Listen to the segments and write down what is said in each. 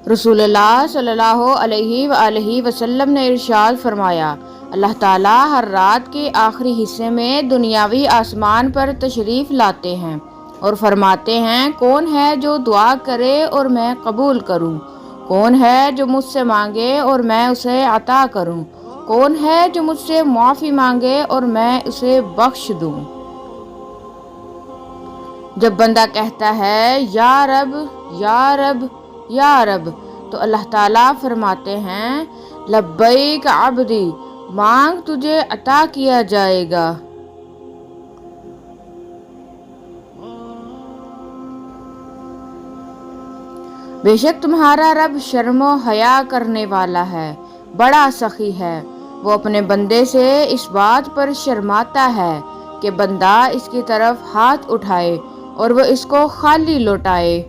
رسول اللہ صلی اللہ علیہ وآلہ وسلم نے ارشاد فرمایا، اللہ تعالیٰ ہر رات کے آخری حصے میں دنیاوی آسمان پر تشریف لاتے ہیں اور فرماتے ہیں، کون ہے جو دعا کرے اور میں قبول کروں؟ کون ہے جو مجھ سے مانگے اور میں اسے عطا کروں؟ کون ہے جو مجھ سے معافی مانگے اور میں اسے بخش دوں؟ جب بندہ کہتا ہے یا رب یا رب یا رب، تو اللہ تعالیٰ فرماتے ہیں، لبیک عبدی، مانگ تجھے عطا کیا جائے گا۔ بے شک تمہارا رب شرم و حیا کرنے والا ہے، بڑا سخی ہے۔ وہ اپنے بندے سے اس بات پر شرماتا ہے کہ بندہ اس کی طرف ہاتھ اٹھائے اور وہ اس کو خالی لوٹائے۔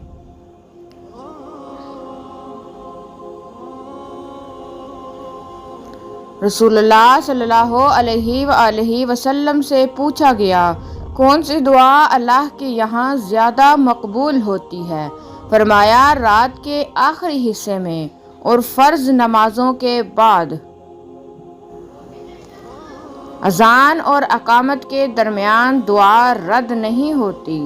رسول اللہ صلی اللہ علیہ وآلہ وسلم سے پوچھا گیا، کون سی دعا اللہ کے یہاں زیادہ مقبول ہوتی ہے؟ فرمایا، رات کے آخری حصے میں اور فرض نمازوں کے بعد، اذان اور اقامت کے درمیان دعا رد نہیں ہوتی۔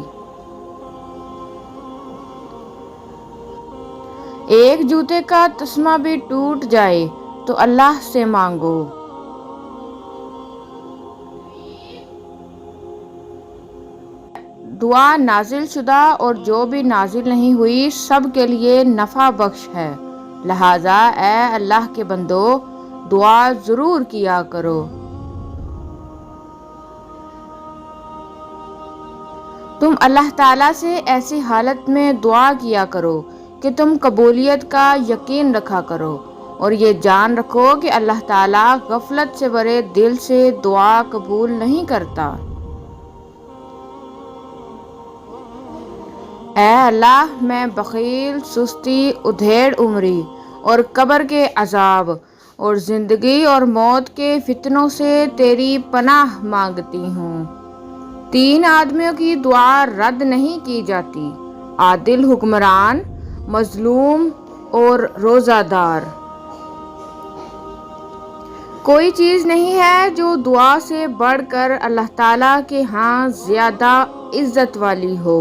ایک جوتے کا تسمہ بھی ٹوٹ جائے تو اللہ سے مانگو۔ دعا نازل شدہ اور جو بھی نازل نہیں ہوئی سب کے لیے نفع بخش ہے، لہٰذا اے اللہ کے بندو، دعا ضرور کیا کرو۔ تم اللہ تعالیٰ سے ایسی حالت میں دعا کیا کرو کہ تم قبولیت کا یقین رکھا کرو اور یہ جان رکھو کہ اللہ تعالیٰ غفلت سے بھرے دل سے دعا قبول نہیں کرتا۔ اے اللہ، میں بخیل، سستی، ادھیڑ عمری اور قبر کے عذاب اور زندگی اور موت کے فتنوں سے تیری پناہ مانگتی ہوں۔ 3 آدمیوں کی دعا رد نہیں کی جاتی، عادل حکمران، مظلوم اور روزہ دار۔ کوئی چیز نہیں ہے جو دعا سے بڑھ کر اللہ تعالیٰ کے ہاں زیادہ عزت والی ہو۔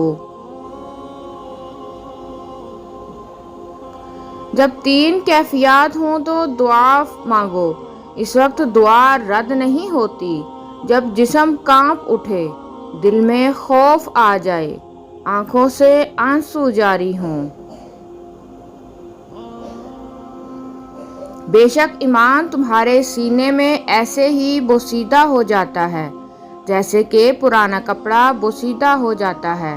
جب 3 کیفیات ہوں تو دعا مانگو۔ اس وقت دعا رد نہیں ہوتی جب جسم کانپ اٹھے، دل میں خوف آ جائے، آنکھوں سے آنسو جاری ہوں۔ بے شک ایمان تمہارے سینے میں ایسے ہی بوسیدہ ہو جاتا ہے جیسے کہ پرانا کپڑا بوسیدہ ہو جاتا ہے،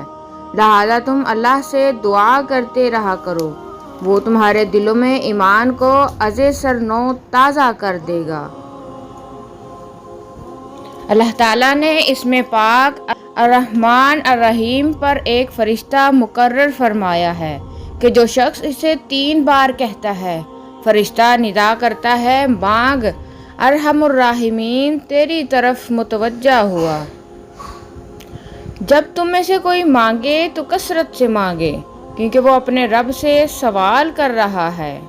لہذا تم اللہ سے دعا کرتے رہا کرو، وہ تمہارے دلوں میں ایمان کو از سر نو تازہ کر دے گا۔ اللہ تعالیٰ نے اسم پاک الرحمن الرحیم پر ایک فرشتہ مقرر فرمایا ہے کہ جو شخص اسے 3 بار کہتا ہے، فرشتہ ندا کرتا ہے، مانگ، ارحم الراحمین تیری طرف متوجہ ہوا۔ جب تم میں سے کوئی مانگے تو کثرت سے مانگے، کیونکہ وہ اپنے رب سے سوال کر رہا ہے۔